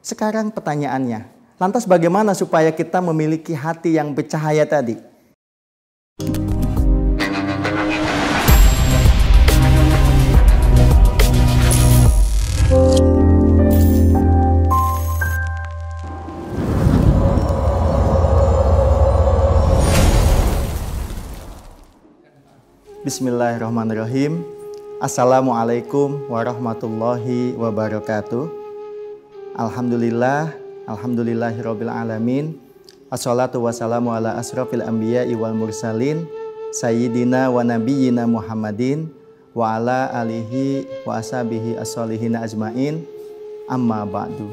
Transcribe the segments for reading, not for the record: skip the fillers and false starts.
Sekarang pertanyaannya, lantas bagaimana supaya kita memiliki hati yang bercahaya tadi? Bismillahirrahmanirrahim. Assalamualaikum warahmatullahi wabarakatuh. Alhamdulillahirabbil alamin. Assalatu wassalamu ala asrofil anbiya'i wal mursalin sayyidina wa nabiyyina Muhammadin wa ala alihi wa ashabihi as-solihina ajmain. Amma ba'du.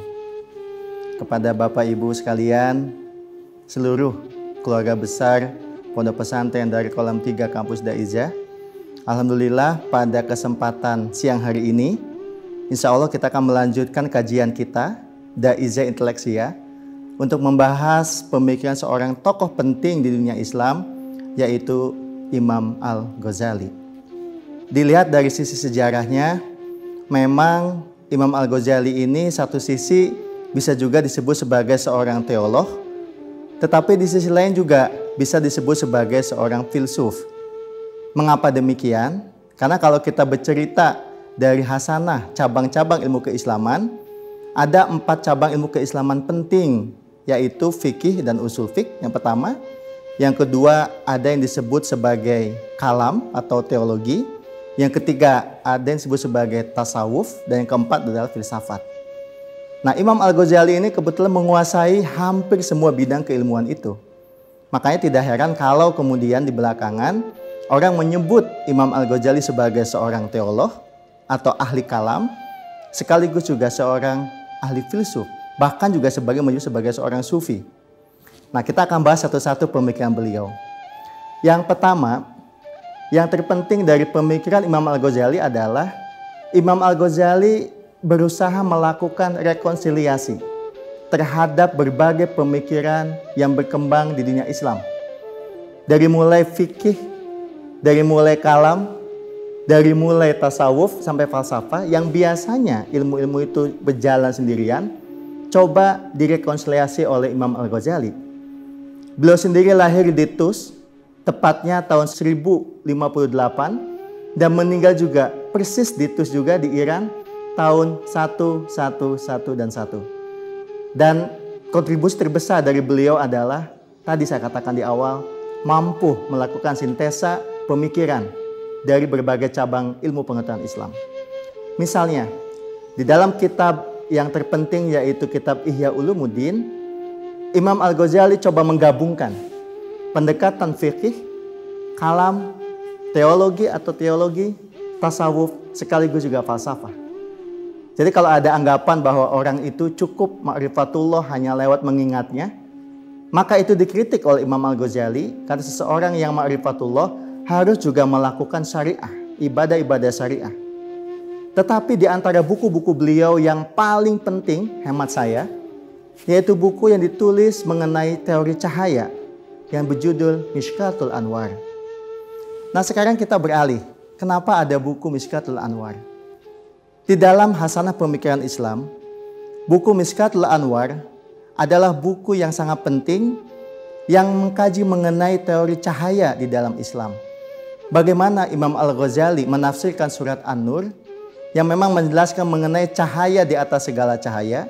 Kepada Bapak Ibu sekalian, seluruh keluarga besar Pondok Pesantren dari Kolam 3 Kampus Daizah, alhamdulillah pada kesempatan siang hari ini, insya Allah kita akan melanjutkan kajian kita Daizah Inteleksia untuk membahas pemikiran seorang tokoh penting di dunia Islam, yaitu Imam Al-Ghazali. Dilihat dari sisi sejarahnya, memang Imam Al-Ghazali ini satu sisi bisa juga disebut sebagai seorang teolog, tetapi di sisi lain juga bisa disebut sebagai seorang filsuf. Mengapa demikian? Karena kalau kita bercerita dari hasanah cabang-cabang ilmu keislaman, ada 4 cabang ilmu keislaman penting, yaitu fikih dan usul fikih yang pertama. Yang kedua ada yang disebut sebagai kalam atau teologi. Yang ketiga ada yang disebut sebagai tasawuf. Dan yang keempat adalah filsafat. Nah, Imam Al-Ghazali ini kebetulan menguasai hampir semua bidang keilmuan itu. Makanya tidak heran kalau kemudian di belakangan orang menyebut Imam Al-Ghazali sebagai seorang teolog atau ahli kalam, sekaligus juga seorang ahli filsuf, bahkan juga menyebut sebagai seorang sufi. Nah, kita akan bahas satu-satu pemikiran beliau. Yang pertama, yang terpenting dari pemikiran Imam Al-Ghazali adalah Imam Al-Ghazali berusaha melakukan rekonsiliasi terhadap berbagai pemikiran yang berkembang di dunia Islam. Dari mulai fikih, dari mulai kalam, dari mulai tasawuf sampai falsafah yang biasanya ilmu-ilmu itu berjalan sendirian, coba direkonsiliasi oleh Imam Al-Ghazali. Beliau sendiri lahir di Tus, tepatnya tahun 1058, dan meninggal juga persis di Tus juga di Iran tahun 111 dan 1. Dan kontribusi terbesar dari beliau adalah, tadi saya katakan di awal, mampu melakukan sintesa pemikiran dari berbagai cabang ilmu pengetahuan Islam. Misalnya, di dalam kitab yang terpenting yaitu kitab Ihya Ulumuddin, Imam Al-Ghazali coba menggabungkan pendekatan fikih, kalam, teologi atau teologi, tasawuf, sekaligus juga falsafah. Jadi kalau ada anggapan bahwa orang itu cukup ma'rifatullah hanya lewat mengingatnya, maka itu dikritik oleh Imam Al-Ghazali, karena seseorang yang ma'rifatullah harus juga melakukan syariah, ibadah-ibadah syariah. Tetapi di antara buku-buku beliau yang paling penting, hemat saya, yaitu buku yang ditulis mengenai teori cahaya yang berjudul Mishkatul Anwar. Nah, sekarang kita beralih. Kenapa ada buku Mishkatul Anwar? Di dalam hasanah pemikiran Islam, buku Mishkatul Anwar adalah buku yang sangat penting yang mengkaji mengenai teori cahaya di dalam Islam. Bagaimana Imam Al-Ghazali menafsirkan surat An-Nur yang memang menjelaskan mengenai cahaya di atas segala cahaya,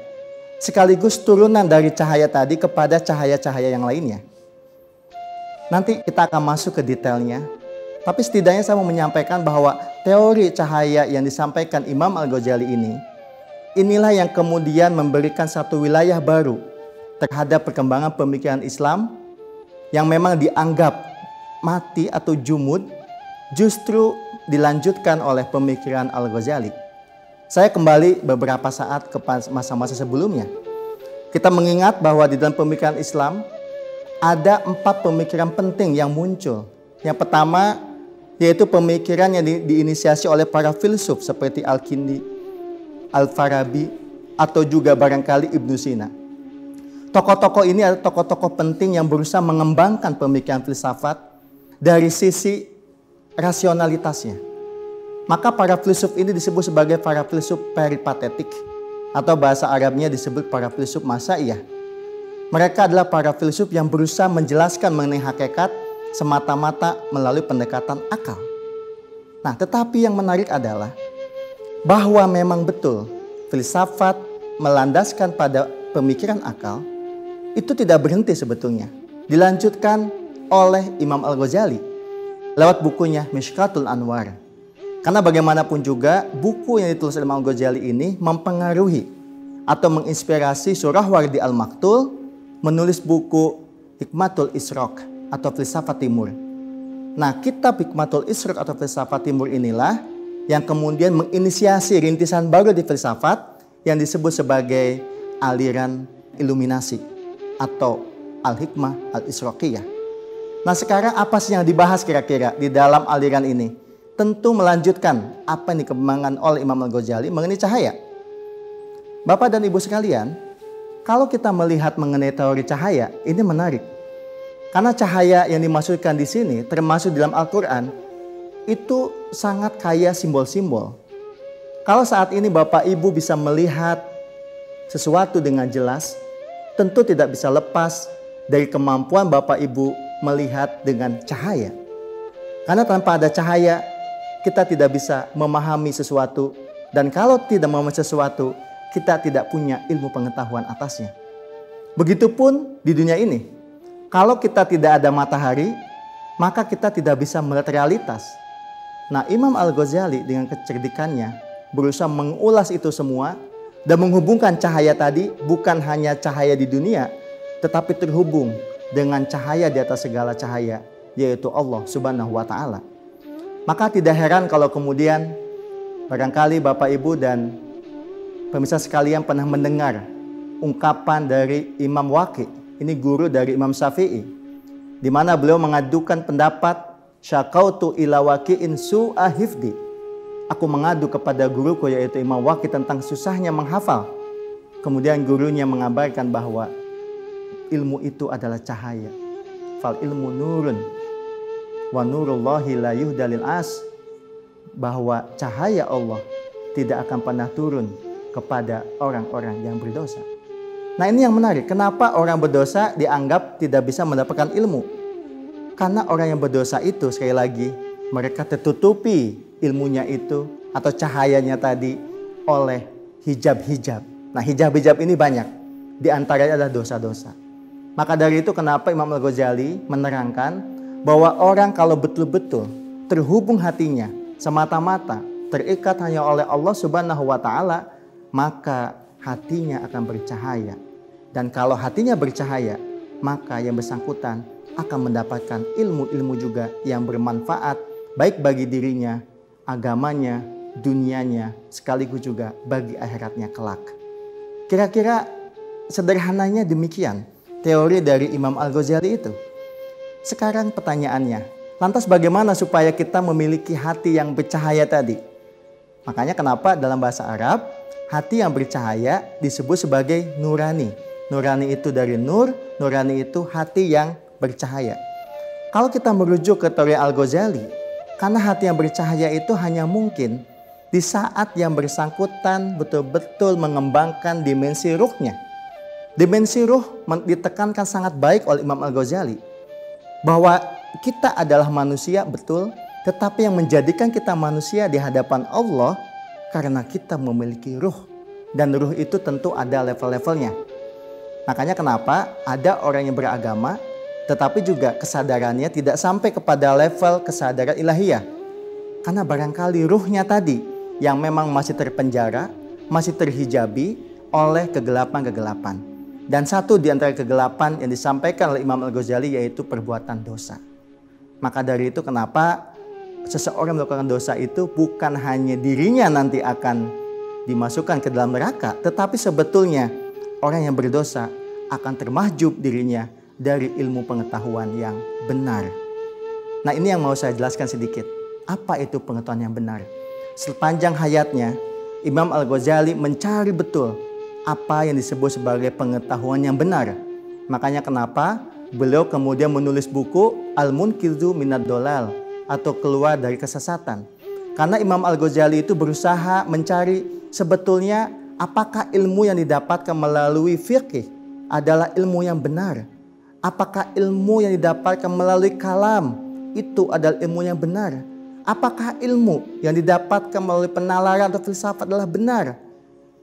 sekaligus turunan dari cahaya tadi kepada cahaya-cahaya yang lainnya. Nanti kita akan masuk ke detailnya, tapi setidaknya saya mau menyampaikan bahwa teori cahaya yang disampaikan Imam Al-Ghazali ini, inilah yang kemudian memberikan satu wilayah baru terhadap perkembangan pemikiran Islam yang memang dianggap mati atau jumud, justru dilanjutkan oleh pemikiran Al-Ghazali. Saya kembali beberapa saat ke masa-masa sebelumnya. Kita mengingat bahwa di dalam pemikiran Islam ada 4 pemikiran penting yang muncul. Yang pertama yaitu pemikiran yang diinisiasi oleh para filsuf seperti Al-Kindi, Al-Farabi, atau juga barangkali Ibnu Sina. Tokoh-tokoh ini adalah tokoh-tokoh penting yang berusaha mengembangkan pemikiran filsafat dari sisi rasionalitasnya. Maka para filsuf ini disebut sebagai para filsuf peripatetik atau bahasa Arabnya disebut para filsuf Masaiyah. Mereka adalah para filsuf yang berusaha menjelaskan mengenai hakikat semata-mata melalui pendekatan akal. Nah, tetapi yang menarik adalah bahwa memang betul filsafat melandaskan pada pemikiran akal itu tidak berhenti sebetulnya. Dilanjutkan oleh Imam Al-Ghazali lewat bukunya Mishkatul Anwar. Karena bagaimanapun juga buku yang ditulis oleh Imam Al-Ghazali ini mempengaruhi atau menginspirasi Surawardi Al-Maktul menulis buku Hikmatul Isyraq atau Filsafat Timur. Nah, kitab Hikmatul Isyraq atau Filsafat Timur inilah yang kemudian menginisiasi rintisan baru di filsafat yang disebut sebagai aliran iluminasi atau Al-Hikmah Al-Isyraqiyah. Nah, sekarang apa sih yang dibahas kira-kira di dalam aliran ini? Tentu melanjutkan apa yang dikembangkan oleh Imam Al-Ghazali mengenai cahaya. Bapak dan Ibu sekalian, kalau kita melihat mengenai teori cahaya, ini menarik. Karena cahaya yang dimaksudkan di sini termasuk dalam Al-Quran itu sangat kaya simbol-simbol. Kalau saat ini Bapak Ibu bisa melihat sesuatu dengan jelas, tentu tidak bisa lepas dari kemampuan Bapak Ibu melihat dengan cahaya. Karena tanpa ada cahaya, kita tidak bisa memahami sesuatu. Dan kalau tidak memahami sesuatu, kita tidak punya ilmu pengetahuan atasnya. Begitupun di dunia ini. Kalau kita tidak ada matahari, maka kita tidak bisa melihat realitas. Nah, Imam Al-Ghazali dengan kecerdikannya berusaha mengulas itu semua dan menghubungkan cahaya tadi bukan hanya cahaya di dunia, tetapi terhubung dengan cahaya di atas segala cahaya, yaitu Allah Subhanahu wa Ta'ala. Maka tidak heran kalau kemudian barangkali Bapak Ibu dan pemirsa sekalian pernah mendengar ungkapan dari Imam Waqi, ini guru dari Imam Syafi'i, di mana beliau mengadukan pendapat syakautu ila waqi'in su'a hifdi. Aku mengadu kepada guruku yaitu Imam Waqi tentang susahnya menghafal. Kemudian gurunya mengabarkan bahwa ilmu itu adalah cahaya. Fal ilmu nurun wa nurullahi la yuhdalil as. Bahwa cahaya Allah tidak akan pernah turun kepada orang-orang yang berdosa. Nah, ini yang menarik. Kenapa orang berdosa dianggap tidak bisa mendapatkan ilmu? Karena orang yang berdosa itu sekali lagi mereka tertutupi ilmunya itu atau cahayanya tadi oleh hijab-hijab. Nah, hijab-hijab ini banyak. Di antaranya adalah dosa-dosa. Maka dari itu kenapa Imam Al-Ghazali menerangkan bahwa orang kalau betul-betul terhubung hatinya semata-mata terikat hanya oleh Allah Subhanahu wa Ta'ala, maka hatinya akan bercahaya. Dan kalau hatinya bercahaya, maka yang bersangkutan akan mendapatkan ilmu-ilmu juga yang bermanfaat baik bagi dirinya, agamanya, dunianya, sekaligus juga bagi akhiratnya kelak. Kira-kira sederhananya demikian teori dari Imam Al-Ghazali itu. Sekarang pertanyaannya, lantas bagaimana supaya kita memiliki hati yang bercahaya tadi? Makanya kenapa dalam bahasa Arab hati yang bercahaya disebut sebagai nurani. Nurani itu dari nur, nurani itu hati yang bercahaya. Kalau kita merujuk ke teori Al-Ghazali, karena hati yang bercahaya itu hanya mungkin di saat yang bersangkutan betul-betul mengembangkan dimensi ruhnya. Dimensi ruh ditekankan sangat baik oleh Imam Al-Ghazali. Bahwa kita adalah manusia betul, tetapi yang menjadikan kita manusia di hadapan Allah karena kita memiliki ruh. Dan ruh itu tentu ada level-levelnya. Makanya kenapa ada orang yang beragama tetapi juga kesadarannya tidak sampai kepada level kesadaran ilahiyah. Karena barangkali ruhnya tadi yang memang masih terpenjara, masih terhijabi oleh kegelapan-kegelapan. Dan satu di antara kegelapan yang disampaikan oleh Imam Al-Ghazali yaitu perbuatan dosa. Maka dari itu kenapa seseorang melakukan dosa itu bukan hanya dirinya nanti akan dimasukkan ke dalam neraka, tetapi sebetulnya orang yang berdosa akan termahjub dirinya dari ilmu pengetahuan yang benar. Nah, ini yang mau saya jelaskan sedikit. Apa itu pengetahuan yang benar? Sepanjang hayatnya, Imam Al-Ghazali mencari betul apa yang disebut sebagai pengetahuan yang benar. Makanya kenapa beliau kemudian menulis buku Al-Munqidhu Minad Dhalal atau keluar dari kesesatan. Karena Imam Al-Ghazali itu berusaha mencari sebetulnya Apakah ilmu yang didapatkan melalui fikih adalah ilmu yang benar? Apakah ilmu yang didapatkan melalui kalam itu adalah ilmu yang benar? Apakah ilmu yang didapatkan melalui penalaran atau filsafat adalah benar?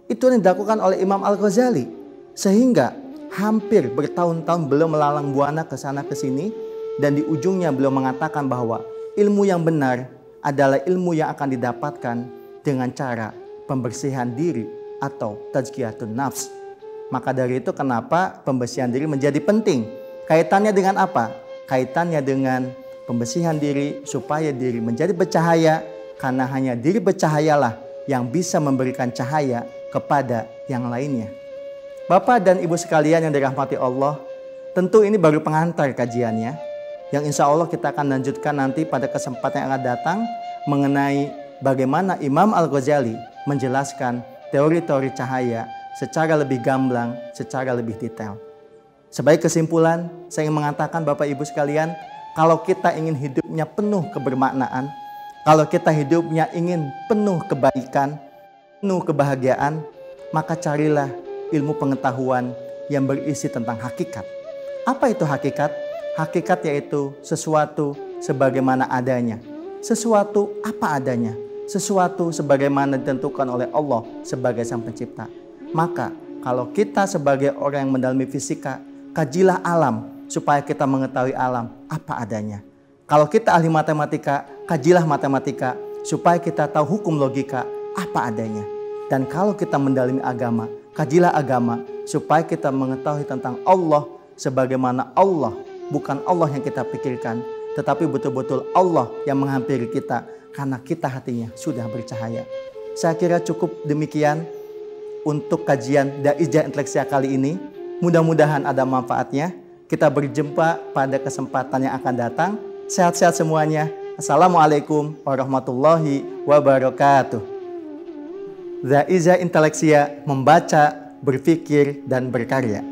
Itu yang dilakukan oleh Imam Al-Ghazali. Sehingga hampir bertahun-tahun beliau melalang buana ke sana ke sini, dan di ujungnya beliau mengatakan bahwa ilmu yang benar adalah ilmu yang akan didapatkan dengan cara pembersihan diri atau tazkiyatun nafs. Maka dari itu kenapa pembersihan diri menjadi penting? Kaitannya dengan apa? Kaitannya dengan pembersihan diri supaya diri menjadi bercahaya, karena hanya diri bercahayalah yang bisa memberikan cahaya kepada yang lainnya. Bapak dan Ibu sekalian yang dirahmati Allah, tentu ini baru pengantar kajiannya, yang insya Allah kita akan lanjutkan nanti pada kesempatan yang akan datang mengenai bagaimana Imam Al-Ghazali menjelaskan teori-teori cahaya secara lebih gamblang, secara lebih detail. Sebagai kesimpulan, saya ingin mengatakan Bapak Ibu sekalian, kalau kita ingin hidupnya penuh kebermaknaan, kalau kita hidupnya ingin penuh kebaikan, penuh kebahagiaan, maka carilah ilmu pengetahuan yang berisi tentang hakikat. Apa itu hakikat? Hakikat yaitu sesuatu sebagaimana adanya. Sesuatu apa adanya. Sesuatu sebagaimana ditentukan oleh Allah sebagai Sang Pencipta. Maka kalau kita sebagai orang yang mendalami fisika, kajilah alam supaya kita mengetahui alam apa adanya. Kalau kita ahli matematika, kajilah matematika supaya kita tahu hukum logika apa adanya. Dan kalau kita mendalami agama, kajilah agama supaya kita mengetahui tentang Allah sebagaimana Allah, bukan Allah yang kita pikirkan, tetapi betul-betul Allah yang menghampiri kita karena kita hatinya sudah bercahaya. Saya kira cukup demikian untuk kajian Daijah Inteleksia kali ini. Mudah-mudahan ada manfaatnya. Kita berjumpa pada kesempatan yang akan datang. Sehat-sehat semuanya. Assalamualaikum warahmatullahi wabarakatuh. Daijah Inteleksia, membaca, berpikir, dan berkarya.